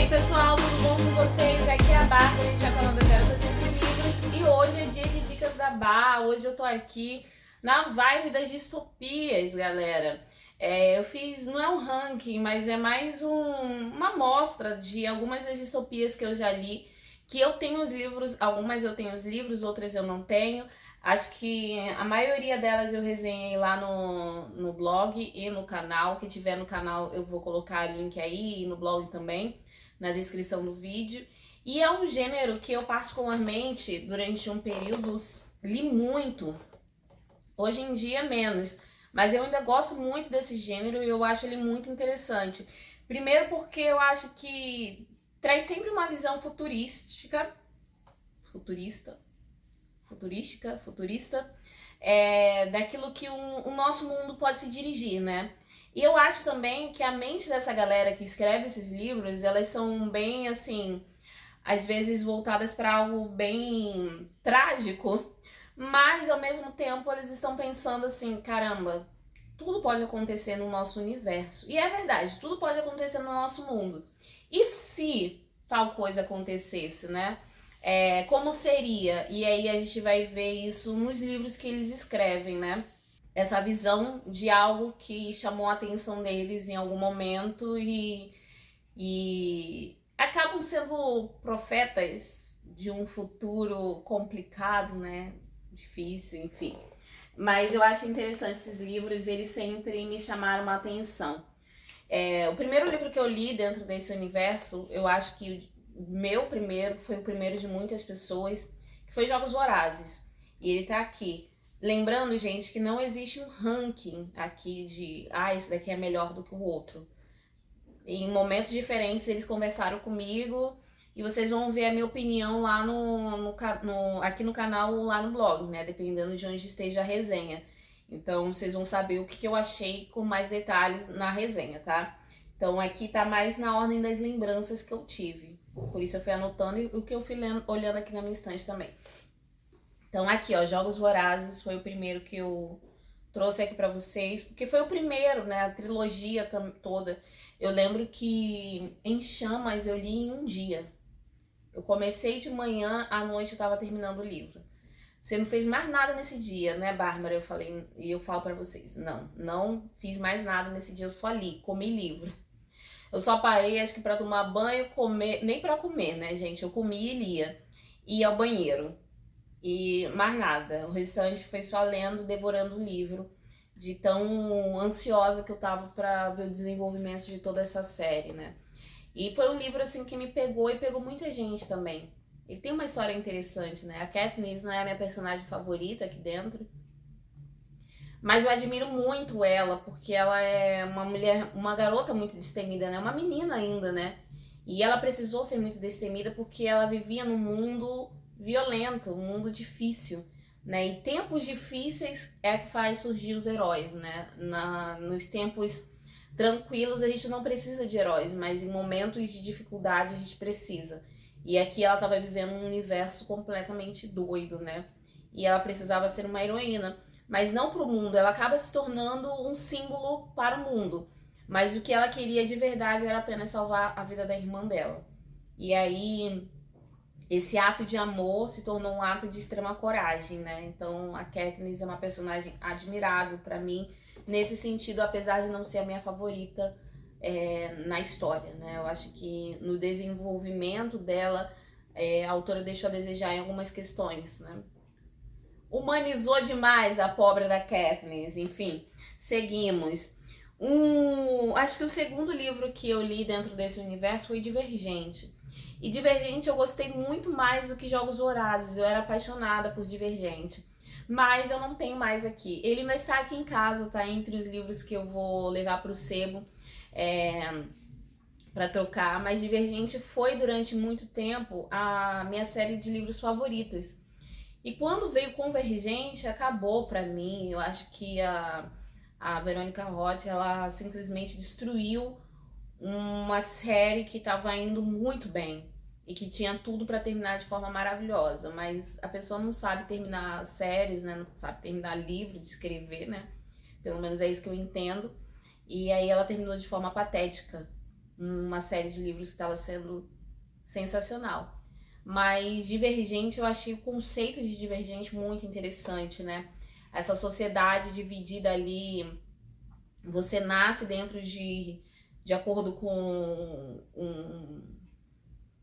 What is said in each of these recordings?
aí pessoal, tudo bom com vocês? Aqui é a Bárbara, este é o canal da Garota Sempre Livros e hoje é dia de dicas da Bá. Hoje eu tô aqui na vibe das distopias, galera. Eu fiz, não é um ranking, mas é mais uma amostra de algumas das distopias que eu já li, que eu tenho os livros, algumas eu tenho os livros, outras eu não tenho. Acho que a maioria delas eu resenhei lá no blog e no canal. Que tiver no canal eu vou colocar o link aí e no blog também, na descrição do vídeo. E é um gênero que eu particularmente, durante um período, li muito. Hoje em dia menos, mas eu ainda gosto muito desse gênero e eu acho ele muito interessante. Primeiro porque eu acho que traz sempre uma visão futurista, daquilo que o nosso mundo pode se dirigir, né? E eu acho também que a mente dessa galera que escreve esses livros, elas são bem, assim, às vezes voltadas para algo bem trágico, mas ao mesmo tempo eles estão pensando assim, caramba, tudo pode acontecer no nosso universo. E é verdade, tudo pode acontecer no nosso mundo. E se tal coisa acontecesse, né? Como seria? E aí a gente vai ver isso nos livros que eles escrevem, né? Essa visão de algo que chamou a atenção deles em algum momento e acabam sendo profetas de um futuro complicado, né? Difícil, enfim. Mas eu acho interessante esses livros, eles sempre me chamaram a atenção. O primeiro livro que eu li dentro desse universo, eu acho que o meu primeiro foi o primeiro de muitas pessoas, que foi Jogos Vorazes. E ele tá aqui. Lembrando, gente, que não existe um ranking aqui de esse daqui é melhor do que o outro. Em momentos diferentes eles conversaram comigo e vocês vão ver a minha opinião lá aqui no canal ou lá no blog, né? Dependendo de onde esteja a resenha. Então vocês vão saber o que eu achei com mais detalhes na resenha, tá? Então aqui tá mais na ordem das lembranças que eu tive. Por isso eu fui anotando e o que eu fui olhando aqui na minha estante também. Então aqui, ó, Jogos Vorazes foi o primeiro que eu trouxe aqui pra vocês, porque foi o primeiro, né? A trilogia toda. Eu lembro que Em Chamas eu li em um dia. Eu comecei de manhã, à noite eu tava terminando o livro. Você não fez mais nada nesse dia, né, Bárbara? Eu falei, e eu falo pra vocês, não fiz mais nada nesse dia, eu só li, comi livro. Eu só parei, acho que pra tomar banho, comer, nem pra comer, né, gente? Eu comia e lia. Ia ao banheiro. E mais nada. O restante foi só lendo, devorando o livro, de tão ansiosa que eu tava pra ver o desenvolvimento de toda essa série, né? E foi um livro, assim, que me pegou e pegou muita gente também. Ele tem uma história interessante, né? A Katniss não é a minha personagem favorita aqui dentro, mas eu admiro muito ela, porque ela é uma mulher, uma garota muito destemida, né? Uma menina ainda, né? E ela precisou ser muito destemida porque ela vivia num mundo violento, um mundo difícil, né? E tempos difíceis é que faz surgir os heróis, né? Nos tempos tranquilos a gente não precisa de heróis, mas em momentos de dificuldade a gente precisa. E aqui ela estava vivendo um universo completamente doido, né? E ela precisava ser uma heroína, mas não para o mundo, ela acaba se tornando um símbolo para o mundo. Mas o que ela queria de verdade era apenas salvar a vida da irmã dela. E aí esse ato de amor se tornou um ato de extrema coragem, né? Então a Katniss é uma personagem admirável para mim nesse sentido, apesar de não ser a minha favorita na história, né? Eu acho que no desenvolvimento dela a autora deixou a desejar em algumas questões, né? Humanizou demais a pobre da Katniss, enfim, seguimos. Acho que o segundo livro que eu li dentro desse universo foi Divergente. E Divergente eu gostei muito mais do que Jogos Vorazes, eu era apaixonada por Divergente. Mas eu não tenho mais aqui. Ele ainda está aqui em casa, tá? Entre os livros que eu vou levar pro sebo para trocar. Mas Divergente foi durante muito tempo a minha série de livros favoritas. E quando veio Convergente, acabou pra mim. Eu acho que a Verônica Roth, ela simplesmente destruiu uma série que estava indo muito bem e que tinha tudo para terminar de forma maravilhosa, mas a pessoa não sabe terminar séries, né? Não sabe terminar livro, de escrever, né? Pelo menos é isso que eu entendo. E aí ela terminou de forma patética. uma série de livros que estava sendo sensacional. Mas Divergente, eu achei o conceito de Divergente muito interessante, né? Essa sociedade dividida ali, você nasce dentro de acordo com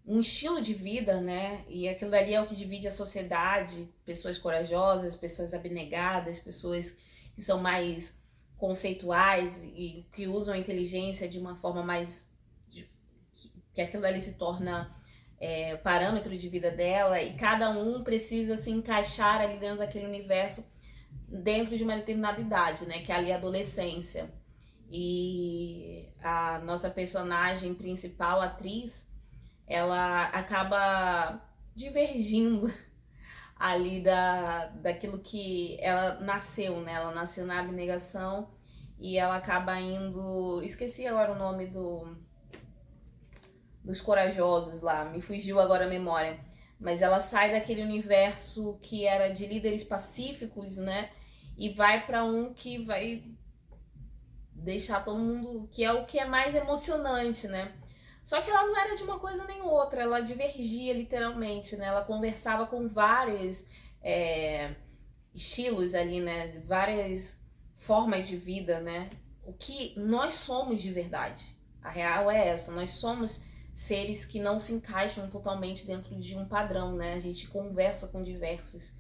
um estilo de vida, né? E aquilo dali é o que divide a sociedade, pessoas corajosas, pessoas abnegadas, pessoas que são mais conceituais e que usam a inteligência de uma forma mais... que aquilo dali se torna parâmetro de vida dela, e cada um precisa se encaixar ali dentro daquele universo, dentro de uma determinada idade, né? Que é ali a adolescência. E a nossa personagem principal, a atriz, ela acaba divergindo ali daquilo que ela nasceu, né? Ela nasceu na abnegação e ela acaba indo... Esqueci agora o nome dos corajosos lá, me fugiu agora a memória. Mas ela sai daquele universo que era de líderes pacíficos, né? E vai para um que vai deixar todo mundo... que é o que é mais emocionante, né? Só que ela não era de uma coisa nem outra, ela divergia literalmente, né? Ela conversava com vários estilos ali, né? Várias formas de vida, né? O que nós somos de verdade. A real é essa, nós somos seres que não se encaixam totalmente dentro de um padrão, né? A gente conversa com diversos.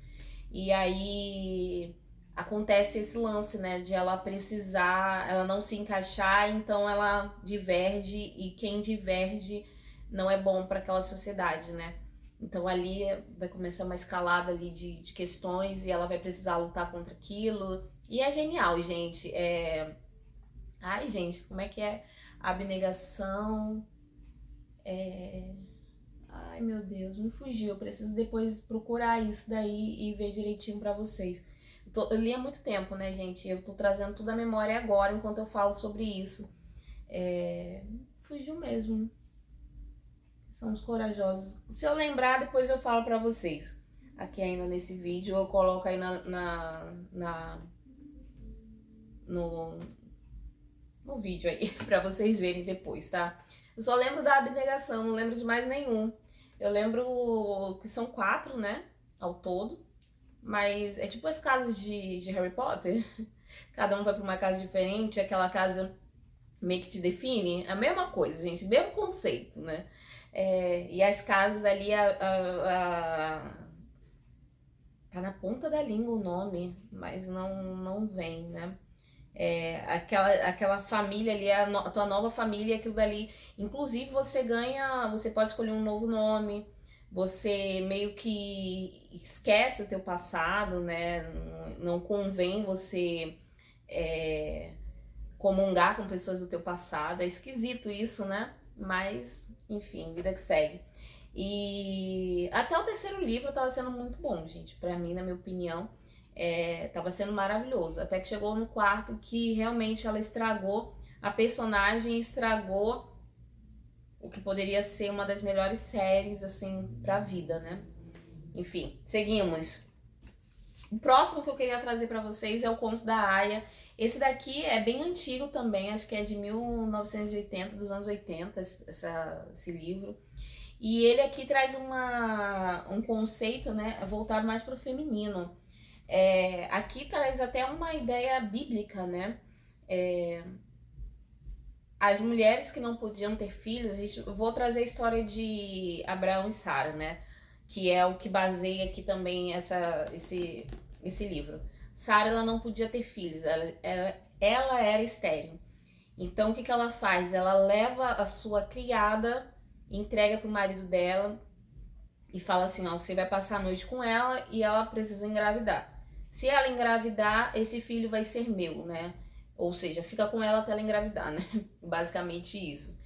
E aí acontece esse lance, né, de ela precisar, ela não se encaixar, então ela diverge, e quem diverge não é bom para aquela sociedade, né? Então ali vai começar uma escalada ali de questões e ela vai precisar lutar contra aquilo. E é genial, gente. Ai, gente, como é que é? Abnegação. Ai, meu Deus, me fugiu. Eu preciso depois procurar isso daí e ver direitinho pra vocês. Eu li há muito tempo, né, gente? Eu tô trazendo tudo à memória agora, enquanto eu falo sobre isso. Fugiu mesmo. São os corajosos. Se eu lembrar, depois eu falo pra vocês. Aqui ainda nesse vídeo, eu coloco aí no vídeo aí, pra vocês verem depois, tá? Eu só lembro da abnegação, não lembro de mais nenhum. Eu lembro que são 4, né, ao todo. Mas é tipo as casas de Harry Potter. Cada um vai pra uma casa diferente, aquela casa meio que te define. A mesma coisa, gente, mesmo conceito, né? E as casas ali, tá na ponta da língua o nome, mas não vem, né? Aquela família ali, a tua nova família, aquilo dali. Inclusive você pode escolher um novo nome, você meio que esquece o teu passado, né? Não convém você comungar com pessoas do teu passado. É esquisito isso, né? Mas, enfim, vida que segue. E até o terceiro livro tava sendo muito bom, gente, pra mim, na minha opinião. Tava sendo maravilhoso. Até que chegou no quarto que realmente ela estragou, a personagem estragou o que poderia ser uma das melhores séries, assim, pra vida, né? Enfim, seguimos. O próximo que eu queria trazer pra vocês é o Conto da Aia. Esse daqui é bem antigo também, acho que é de 1980, dos anos 80, esse livro. E ele aqui traz um conceito, né, voltado mais pro feminino. Aqui traz até uma ideia bíblica, né? As mulheres que não podiam ter filhos, eu vou trazer a história de Abraão e Sara, né? Que é o que baseia aqui também esse livro. Sara, ela não podia ter filhos, ela era estéril. Então o que ela faz? Ela leva a sua criada, entrega pro marido dela e fala assim, ó, você vai passar a noite com ela e ela precisa engravidar. Se ela engravidar, esse filho vai ser meu, né? Ou seja, fica com ela até ela engravidar, né? Basicamente isso.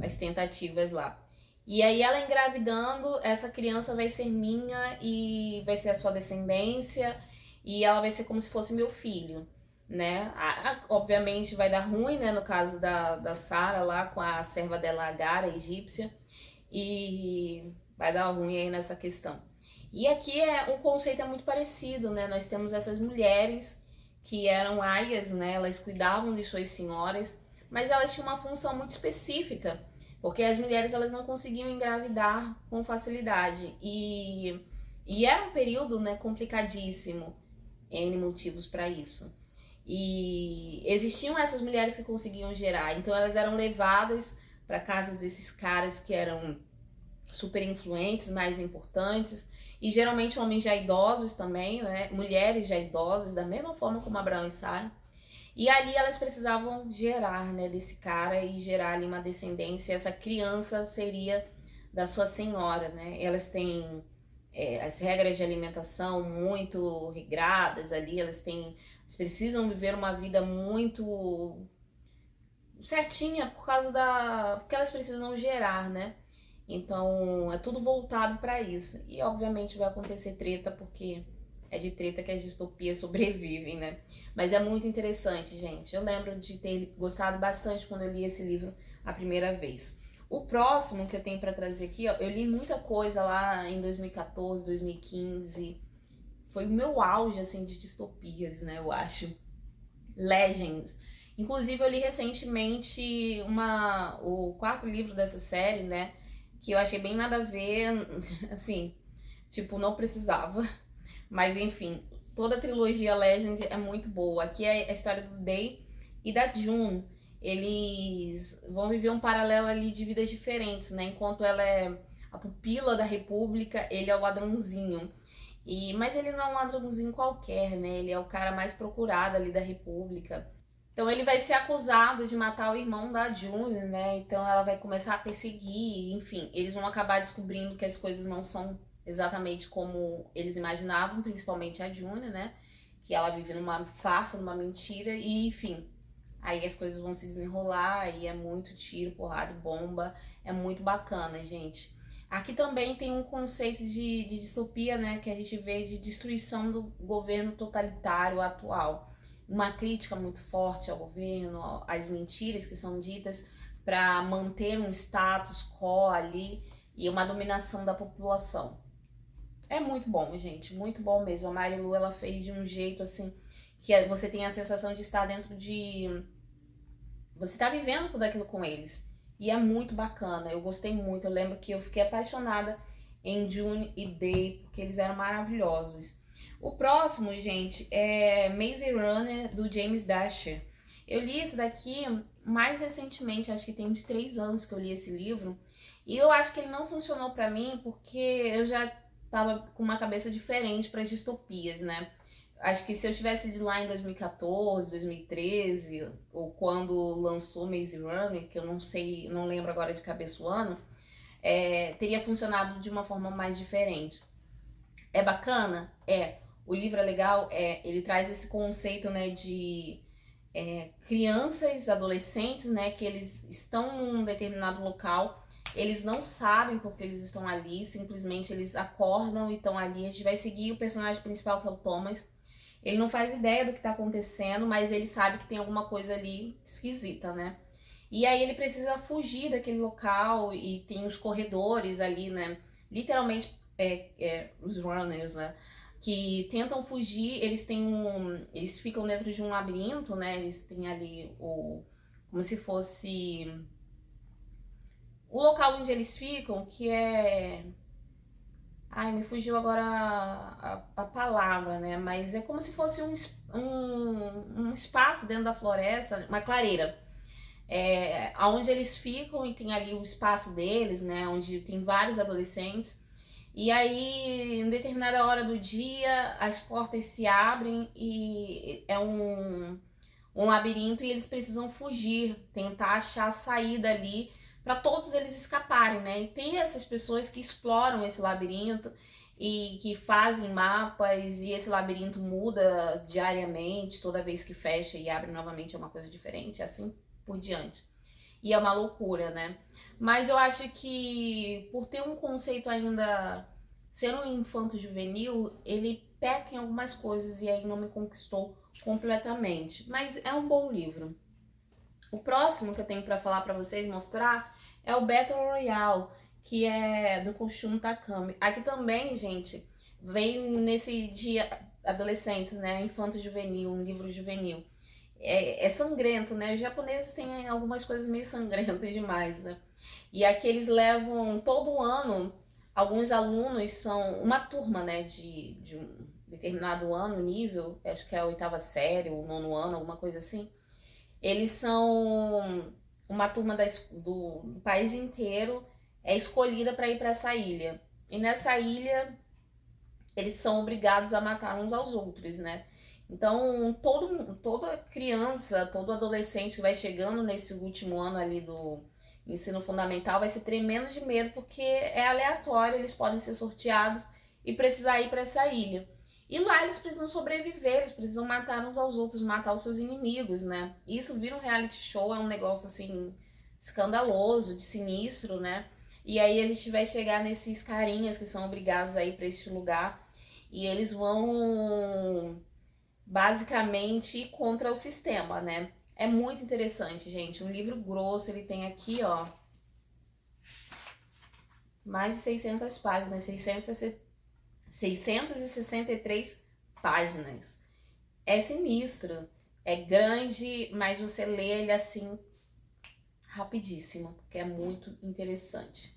As tentativas lá. E aí ela engravidando, essa criança vai ser minha e vai ser a sua descendência e ela vai ser como se fosse meu filho, né? Obviamente vai dar ruim, né? No caso da Sara lá com a serva dela, Agar, a egípcia, e vai dar ruim aí nessa questão. E aqui o conceito é muito parecido, né? Nós temos essas mulheres que eram aias, né? Elas cuidavam de suas senhoras, mas elas tinham uma função muito específica, porque as mulheres elas não conseguiam engravidar com facilidade e era um período, né, complicadíssimo, N motivos para isso. E existiam essas mulheres que conseguiam gerar, então elas eram levadas para casas desses caras que eram super influentes, mais importantes, e geralmente homens já idosos também, né? Mulheres já idosas, da mesma forma como Abraão e Sara. E ali elas precisavam gerar, né, desse cara e gerar ali uma descendência. Essa criança seria da sua senhora, né? Elas têm as regras de alimentação muito regradas ali, elas precisam viver uma vida muito certinha por causa porque elas precisam gerar, né? Então é tudo voltado para isso. E obviamente vai acontecer treta, porque é de treta que as distopias sobrevivem, né? Mas é muito interessante, gente. Eu lembro de ter gostado bastante quando eu li esse livro a primeira vez. O próximo que eu tenho para trazer aqui, ó, eu li muita coisa lá em 2014, 2015. Foi o meu auge, assim, de distopias, né? Eu acho. Legends. Inclusive, eu li recentemente o quarto livro dessa série, né? Que eu achei bem nada a ver, assim, tipo, não precisava. Mas enfim, toda a trilogia Legend é muito boa. Aqui é a história do Day e da June. Eles vão viver um paralelo ali de vidas diferentes, né? Enquanto ela é a pupila da República, ele é o ladrãozinho. Mas ele não é um ladrãozinho qualquer, né? Ele é o cara mais procurado ali da República. Então ele vai ser acusado de matar o irmão da June, né? Então ela vai começar a perseguir, enfim, eles vão acabar descobrindo que as coisas não são exatamente como eles imaginavam, principalmente a June, né? Que ela vive numa farsa, numa mentira, e enfim. Aí as coisas vão se desenrolar e é muito tiro, porrada, bomba. É muito bacana, gente. Aqui também tem um conceito de distopia, né? Que a gente vê de destruição do governo totalitário atual. Uma crítica muito forte ao governo, às mentiras que são ditas para manter um status quo ali e uma dominação da população. É muito bom, gente, muito bom mesmo. A Marilu, ela fez de um jeito assim que você tem a sensação de estar dentro de... Você tá vivendo tudo aquilo com eles. E é muito bacana, eu gostei muito. Eu lembro que eu fiquei apaixonada em June e Day, porque eles eram maravilhosos. O próximo, gente, é Maze Runner, do James Dasher. Eu li esse daqui mais recentemente, acho que tem uns 3 anos que eu li esse livro. E eu acho que ele não funcionou pra mim porque eu já tava com uma cabeça diferente para as distopias, né? Acho que se eu tivesse lido lá em 2014, 2013, ou quando lançou Maze Runner, que eu não sei, não lembro agora de cabeça o ano, teria funcionado de uma forma mais diferente. É bacana? É. O livro é legal? É. Ele traz esse conceito, né, de crianças, adolescentes, né, que eles estão num determinado local, eles não sabem porque eles estão ali, simplesmente eles acordam e estão ali. A gente vai seguir o personagem principal, que é o Thomas. Ele não faz ideia do que tá acontecendo, mas ele sabe que tem alguma coisa ali esquisita, né? E aí ele precisa fugir daquele local e tem os corredores ali, né? Literalmente, os runners, né? Que tentam fugir, eles ficam dentro de um labirinto, né? Eles têm ali como se fosse o local onde eles ficam, que é... Ai, me fugiu agora a palavra, né? Mas é como se fosse um espaço dentro da floresta, uma clareira. Onde eles ficam e tem ali o espaço deles, né? Onde tem vários adolescentes. E aí, em determinada hora do dia, as portas se abrem e é um labirinto e eles precisam fugir, tentar achar a saída ali para todos eles escaparem, né? E tem essas pessoas que exploram esse labirinto e que fazem mapas, e esse labirinto muda diariamente, toda vez que fecha e abre novamente é uma coisa diferente, assim por diante. E é uma loucura, né? Mas eu acho que por ter um conceito ainda ser um infanto juvenil, ele peca em algumas coisas e aí não me conquistou completamente. Mas é um bom livro. O próximo que eu tenho para falar para vocês, mostrar, é o Battle Royale, que é do Koshun Takami. Aqui também, gente, vem nesse dia adolescentes, né, infanto juvenil, um livro juvenil. é sangrento, né? Os japoneses têm algumas coisas meio sangrentas demais, né? E aqui eles levam todo ano, alguns alunos são uma turma, né, de um determinado ano, nível, acho que é a oitava série, ou nono ano, alguma coisa assim. Eles são uma turma do país inteiro, é escolhida para ir para essa ilha. E nessa ilha eles são obrigados a matar uns aos outros, né? Então, toda criança, todo adolescente que vai chegando nesse último ano ali do ensino fundamental vai ser tremendo de medo, porque é aleatório, eles podem ser sorteados e precisar ir para essa ilha. E lá eles precisam sobreviver, eles precisam matar uns aos outros, matar os seus inimigos, né? Isso vira um reality show, é um negócio assim escandaloso, de sinistro, né? E aí a gente vai chegar nesses carinhas que são obrigados a ir para este lugar e eles vão basicamente contra o sistema, né? É muito interessante, gente. Um livro grosso, ele tem aqui, ó, mais de 600 páginas, 663 páginas. É sinistro, é grande, mas você lê ele assim rapidíssimo, porque é muito interessante.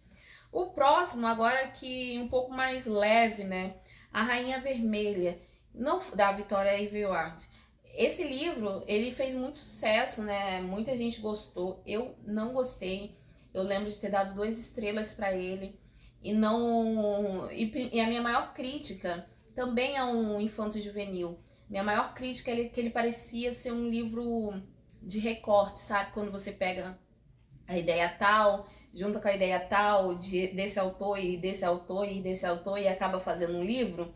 O próximo, agora que um pouco mais leve, né? A Rainha Vermelha, não da Victoria Aveyard. Esse livro, ele fez muito sucesso, né? Muita gente gostou. Eu não gostei. Eu lembro de ter dado 2 estrelas para ele. E não. E a minha maior crítica também é um infanto juvenil. Minha maior crítica é que ele parecia ser um livro de recorte, sabe? Quando você pega a ideia tal, junta com a ideia tal, desse autor e desse autor e desse autor, e acaba fazendo um livro,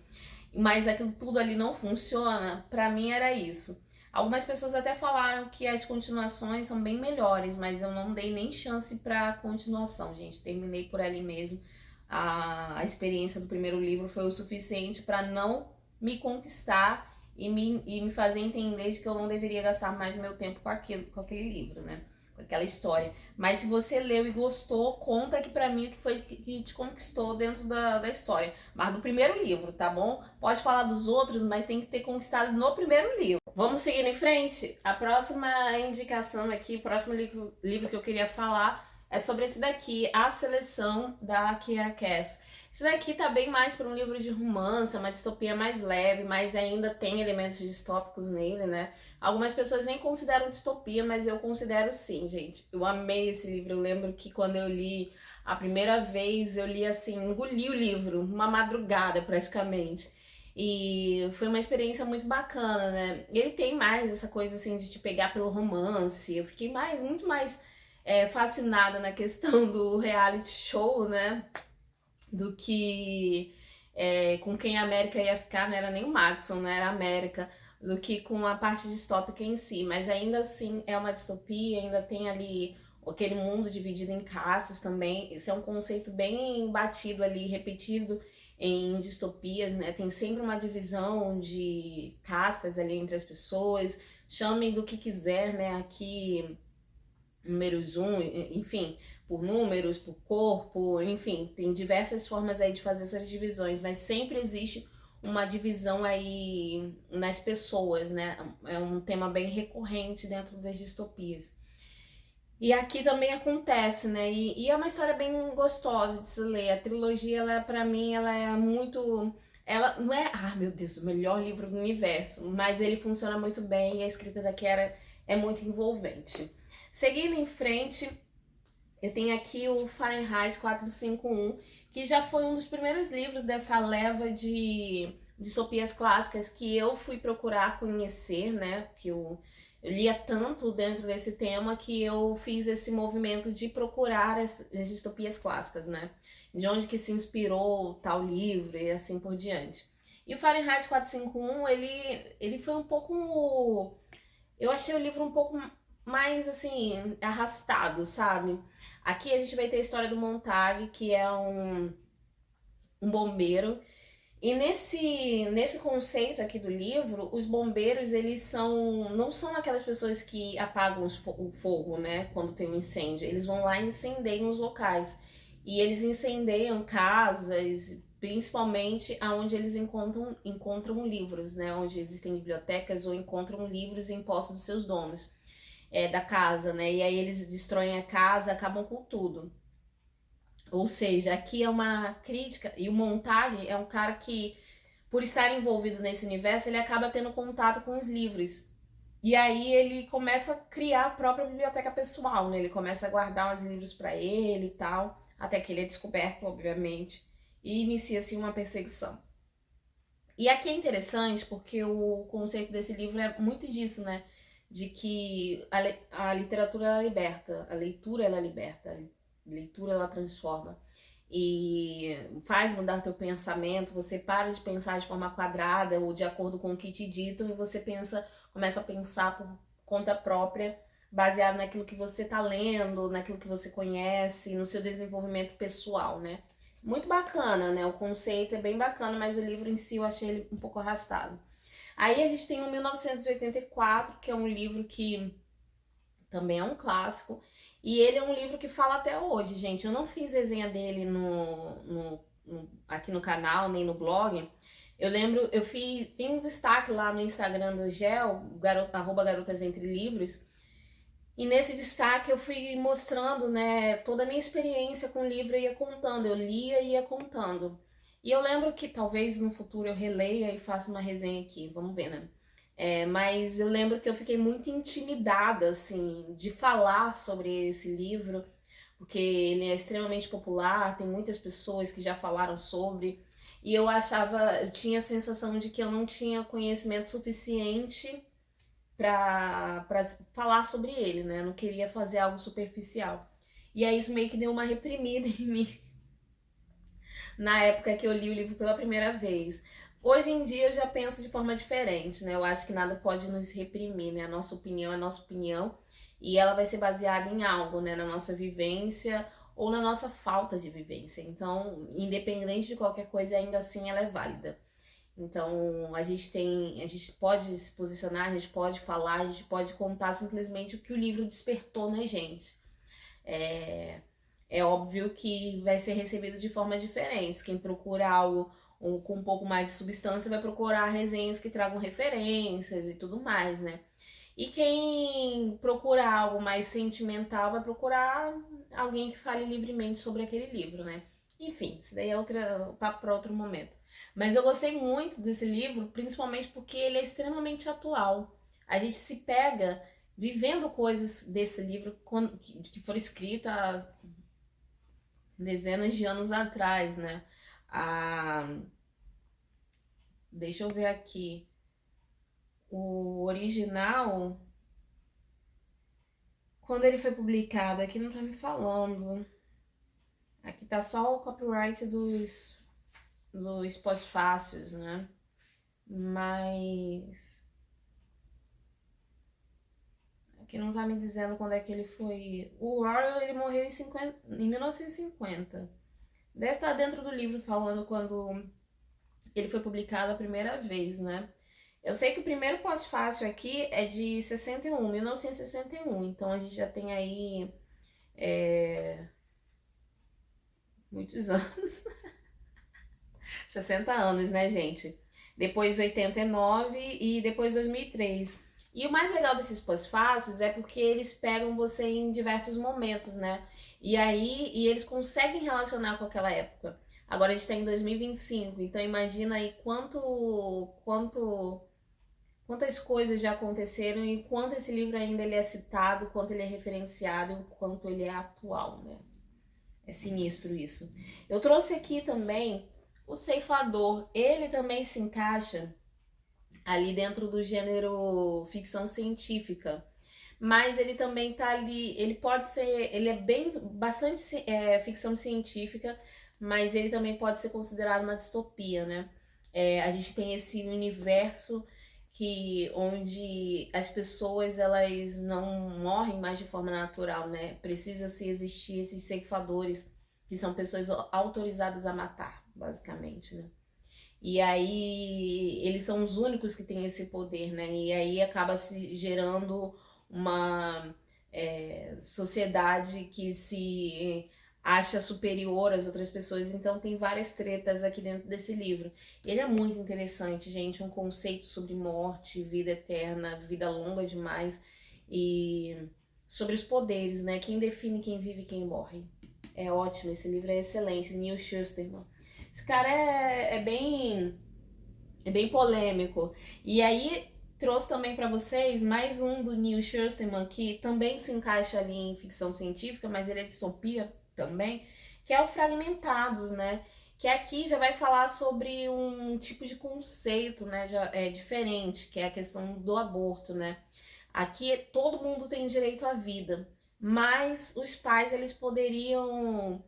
mas aquilo tudo ali não funciona. Pra mim era isso. Algumas pessoas até falaram que as continuações são bem melhores, mas eu não dei nem chance pra continuação, gente. Terminei por ali mesmo. A experiência do primeiro livro foi o suficiente para não me conquistar e me fazer entender de que eu não deveria gastar mais meu tempo com aquele livro, né? Com aquela história. Mas se você leu e gostou, conta aqui pra mim o que foi que te conquistou dentro da história. Mas do primeiro livro, tá bom? Pode falar dos outros, mas tem que ter conquistado no primeiro livro. Vamos seguir em frente? A próxima indicação aqui, o próximo livro que eu queria falar é sobre esse daqui, A Seleção, da Kiera Cass. Esse daqui tá bem mais para um livro de romance, uma distopia mais leve, mas ainda tem elementos distópicos nele, né? Algumas pessoas nem consideram distopia, mas eu considero sim, gente. Eu amei esse livro. Eu lembro que quando eu li a primeira vez, eu li assim, engoli o livro, uma madrugada praticamente. E foi uma experiência muito bacana, né? Ele tem mais essa coisa assim de te pegar pelo romance. Eu fiquei muito mais fascinada na questão do reality show, né? Do que com quem a América ia ficar, não era nem o Madison, né? Era a América, do que com a parte distópica em si. Mas ainda assim é uma distopia, ainda tem ali aquele mundo dividido em castas também. Esse é um conceito bem batido ali, repetido em distopias, né? Tem sempre uma divisão de castas ali entre as pessoas. Chamem do que quiser, né? Aqui números 1, enfim, por números, por corpo, enfim, tem diversas formas aí de fazer essas divisões, mas sempre existe uma divisão aí nas pessoas, né? É um tema bem recorrente dentro das distopias. E aqui também acontece, né? E é uma história bem gostosa de se ler. A trilogia, ela, pra mim, ela é muito... Ela não é, meu Deus, o melhor livro do universo, mas ele funciona muito bem e a escrita da Kiera é muito envolvente. Seguindo em frente, eu tenho aqui o Fahrenheit 451, que já foi um dos primeiros livros dessa leva de distopias clássicas que eu fui procurar conhecer, né? Que eu lia tanto dentro desse tema que eu fiz esse movimento de procurar as distopias clássicas, né? De onde que se inspirou tal livro e assim por diante. E o Fahrenheit 451, ele foi um pouco... Eu achei o livro um pouco mais, assim, arrastado, sabe? Aqui a gente vai ter a história do Montag, que é um bombeiro. E nesse conceito aqui do livro, os bombeiros, eles não são aquelas pessoas que apagam o fogo, né? Quando tem um incêndio. Eles vão lá e incendeiam os locais. E eles incendeiam casas, principalmente aonde eles encontram livros, né? Onde existem bibliotecas ou encontram livros em posse dos seus donos, da casa, né? E aí eles destroem a casa, acabam com tudo. Ou seja, aqui é uma crítica, e o Montag é um cara que, por estar envolvido nesse universo, ele acaba tendo contato com os livros. E aí ele começa a criar a própria biblioteca pessoal, né? Ele começa a guardar os livros para ele e tal, até que ele é descoberto, obviamente, e inicia-se uma perseguição. E aqui é interessante porque o conceito desse livro é muito disso, né? De que a literatura ela liberta, a leitura ela liberta, a leitura ela transforma e faz mudar teu pensamento. Você para de pensar de forma quadrada ou de acordo com o que te ditam e você começa a pensar por conta própria, baseado naquilo que você tá lendo, naquilo que você conhece, no seu desenvolvimento pessoal, né? Muito bacana, né? O conceito é bem bacana, mas o livro em si eu achei ele um pouco arrastado. Aí a gente tem o 1984, que é um livro que também é um clássico. E ele é um livro que fala até hoje, gente. Eu não fiz resenha dele aqui no canal, nem no blog. Eu lembro, tem um destaque lá no Instagram do Gel, @garotas entre livros. E nesse destaque eu fui mostrando, né, toda a minha experiência com o livro, eu ia contando, eu lia e ia contando. E eu lembro que talvez no futuro eu releia e faça uma resenha aqui, vamos ver, né? Mas eu lembro que eu fiquei muito intimidada, assim, de falar sobre esse livro, porque ele é extremamente popular, tem muitas pessoas que já falaram sobre, e eu tinha a sensação de que eu não tinha conhecimento suficiente pra falar sobre ele, né? Eu não queria fazer algo superficial. E aí isso meio que deu uma reprimida em mim na época que eu li o livro pela primeira vez. Hoje em dia eu já penso de forma diferente, né? Eu acho que nada pode nos reprimir, né? A nossa opinião é a nossa opinião e ela vai ser baseada em algo, né? Na nossa vivência ou na nossa falta de vivência. Então, independente de qualquer coisa, ainda assim ela é válida. Então, a gente pode se posicionar, a gente pode falar, a gente pode contar simplesmente o que o livro despertou na gente. É óbvio que vai ser recebido de formas diferentes. Quem procura algo com um pouco mais de substância vai procurar resenhas que tragam referências e tudo mais, né? E quem procura algo mais sentimental vai procurar alguém que fale livremente sobre aquele livro, né? Enfim, isso daí é papo para outro momento. Mas eu gostei muito desse livro, principalmente porque ele é extremamente atual. A gente se pega vivendo coisas desse livro que foram escritas dezenas de anos atrás, né? Deixa eu ver aqui. O original, quando ele foi publicado, aqui não tá me falando. Aqui tá só o copyright dos pós-fácios, né? Mas aqui não tá me dizendo quando é que ele foi. O Orwell, ele morreu em 1950. Deve estar dentro do livro falando quando ele foi publicado a primeira vez, né? Eu sei que o primeiro pós-fácil aqui é de 1961, então a gente já tem aí muitos anos. 60 anos, né, gente? Depois 89 e depois 2003. E o mais legal desses pós-fácios é porque eles pegam você em diversos momentos, né? E eles conseguem relacionar com aquela época. Agora a gente tá em 2025, então imagina aí quantas coisas já aconteceram e quanto esse livro ainda ele é citado, quanto ele é referenciado e quanto ele é atual, né? É sinistro isso. Eu trouxe aqui também o Ceifador. Ele também se encaixa ali dentro do gênero ficção científica, mas ele também tá ali, ele é bastante ficção científica, mas ele também pode ser considerado uma distopia, né? A gente tem esse universo onde as pessoas elas não morrem mais de forma natural, né? Precisa se existir esses ceifadores, que são pessoas autorizadas a matar, basicamente, né? E aí eles são os únicos que têm esse poder, né? E aí acaba se gerando uma sociedade que se acha superior às outras pessoas, então tem várias tretas aqui dentro desse livro. Ele é muito interessante, gente, um conceito sobre morte, vida eterna, vida longa demais e sobre os poderes, né? Quem define quem vive e quem morre. É ótimo, esse livro é excelente, Neil Shusterman. Esse cara é bem polêmico. E aí trouxe também para vocês mais um do Neil Shusterman, que também se encaixa ali em ficção científica, mas ele é distopia também, que é o Fragmentados, né? Que aqui já vai falar sobre um tipo de conceito, né? Já é diferente, que é a questão do aborto, né? Aqui todo mundo tem direito à vida, mas os pais eles poderiam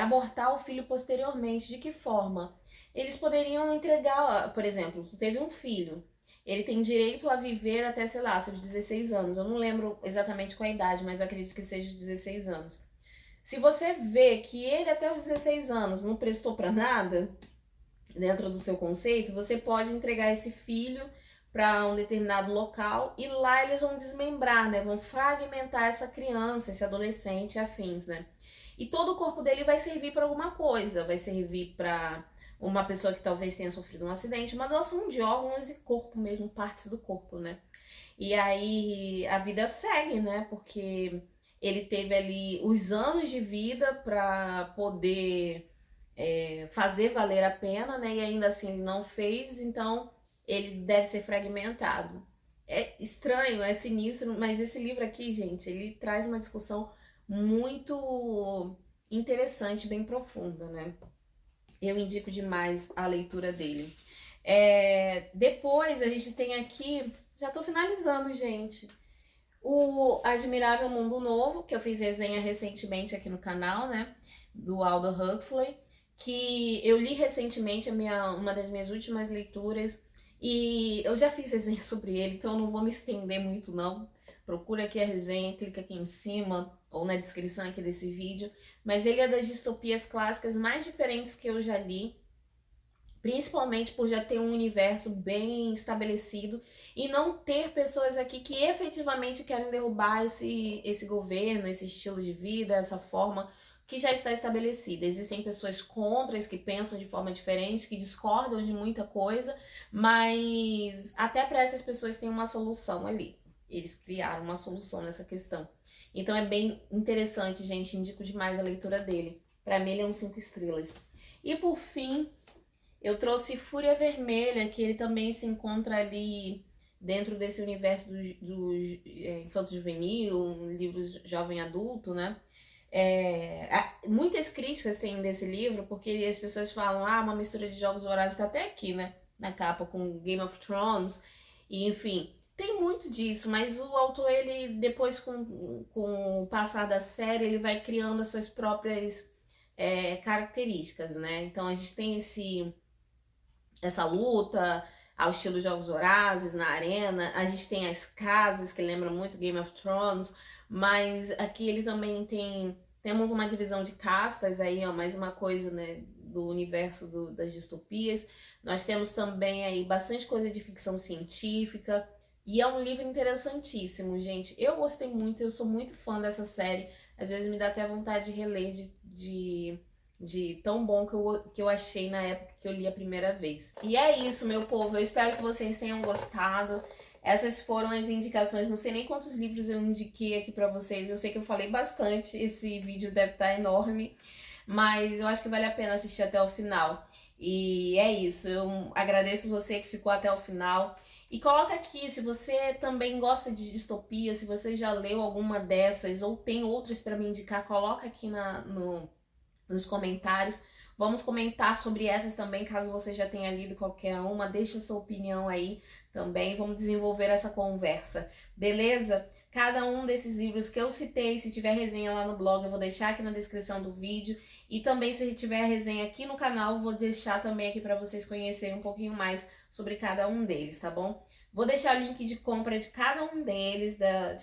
abortar o filho posteriormente. De que forma? Eles poderiam entregar, por exemplo, tu teve um filho, ele tem direito a viver até, sei lá, seus 16 anos. Eu não lembro exatamente qual a idade, mas eu acredito que seja 16 anos. Se você vê que ele até os 16 anos não prestou para nada, dentro do seu conceito, você pode entregar esse filho para um determinado local e lá eles vão desmembrar, né? Vão fragmentar essa criança, esse adolescente, afins, né? E todo o corpo dele vai servir para alguma coisa, vai servir para uma pessoa que talvez tenha sofrido um acidente, uma doação de órgãos e corpo mesmo, partes do corpo, né? E aí a vida segue, né? Porque ele teve ali os anos de vida para poder fazer valer a pena, né? E ainda assim ele não fez, então ele deve ser fragmentado. É estranho, é sinistro, mas esse livro aqui, gente, ele traz uma discussão muito interessante, bem profunda, né? Eu indico demais a leitura dele. Depois a gente tem aqui, já tô finalizando, gente, o Admirável Mundo Novo, que eu fiz resenha recentemente aqui no canal, né? Do Aldous Huxley, que eu li recentemente, uma das minhas últimas leituras, e eu já fiz resenha sobre ele, então eu não vou me estender muito não. Procura aqui a resenha, clica aqui em cima ou na descrição aqui desse vídeo. Mas ele é das distopias clássicas mais diferentes que eu já li, principalmente por já ter um universo bem estabelecido e não ter pessoas aqui que efetivamente querem derrubar esse governo, esse estilo de vida, essa forma que já está estabelecida. Existem pessoas contras que pensam de forma diferente, que discordam de muita coisa, mas até para essas pessoas tem uma solução ali. Eles criaram uma solução nessa questão. Então é bem interessante, gente. Indico demais a leitura dele. Para mim ele é um 5 estrelas. E por fim, eu trouxe Fúria Vermelha, que ele também se encontra ali dentro desse universo do infanto juvenil, livros jovem adulto, né? Muitas críticas tem desse livro, porque as pessoas falam, uma mistura de Jogos Vorazes, tá até aqui, né? Na capa, com Game of Thrones, e enfim, tem muito disso, mas o autor, ele depois, com o passar da série, ele vai criando as suas próprias características, né? Então a gente tem essa luta ao estilo Jogos Vorazes, na arena, a gente tem as casas, que lembram muito Game of Thrones, mas aqui ele também temos uma divisão de castas aí, ó, mais uma coisa, né, do universo das distopias. Nós temos também aí bastante coisa de ficção científica, e é um livro interessantíssimo, gente. Eu gostei muito, eu sou muito fã dessa série, às vezes me dá até vontade de reler, de tão bom que eu achei na época que eu li a primeira vez. E é isso, meu povo. Eu espero que vocês tenham gostado. Essas foram as indicações. Não sei nem quantos livros eu indiquei aqui pra vocês. Eu sei que eu falei bastante. Esse vídeo deve estar enorme. Mas eu acho que vale a pena assistir até o final. E é isso. Eu agradeço você que ficou até o final. E coloca aqui se você também gosta de distopia, se você já leu alguma dessas ou tem outras para me indicar, coloca aqui nos comentários. Vamos comentar sobre essas também, caso você já tenha lido qualquer uma. Deixa sua opinião aí também. Vamos desenvolver essa conversa, beleza? Cada um desses livros que eu citei, se tiver resenha lá no blog, eu vou deixar aqui na descrição do vídeo. E também, se tiver resenha aqui no canal, vou deixar também aqui para vocês conhecerem um pouquinho mais sobre cada um deles, tá bom? Vou deixar o link de compra de cada um deles,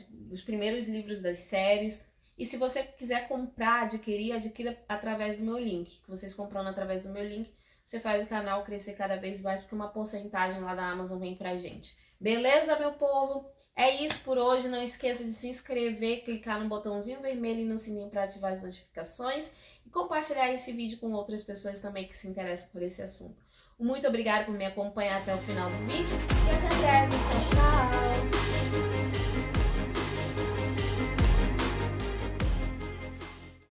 dos primeiros livros das séries. E se você quiser comprar, adquira através do meu link. Que vocês comprando através do meu link, você faz o canal crescer cada vez mais, porque uma porcentagem lá da Amazon vem pra gente. Beleza, meu povo? É isso por hoje. Não esqueça de se inscrever, clicar no botãozinho vermelho e no sininho para ativar as notificações e compartilhar este vídeo com outras pessoas também que se interessam por esse assunto. Muito obrigada por me acompanhar até o final do vídeo e até breve. Tchau, tchau!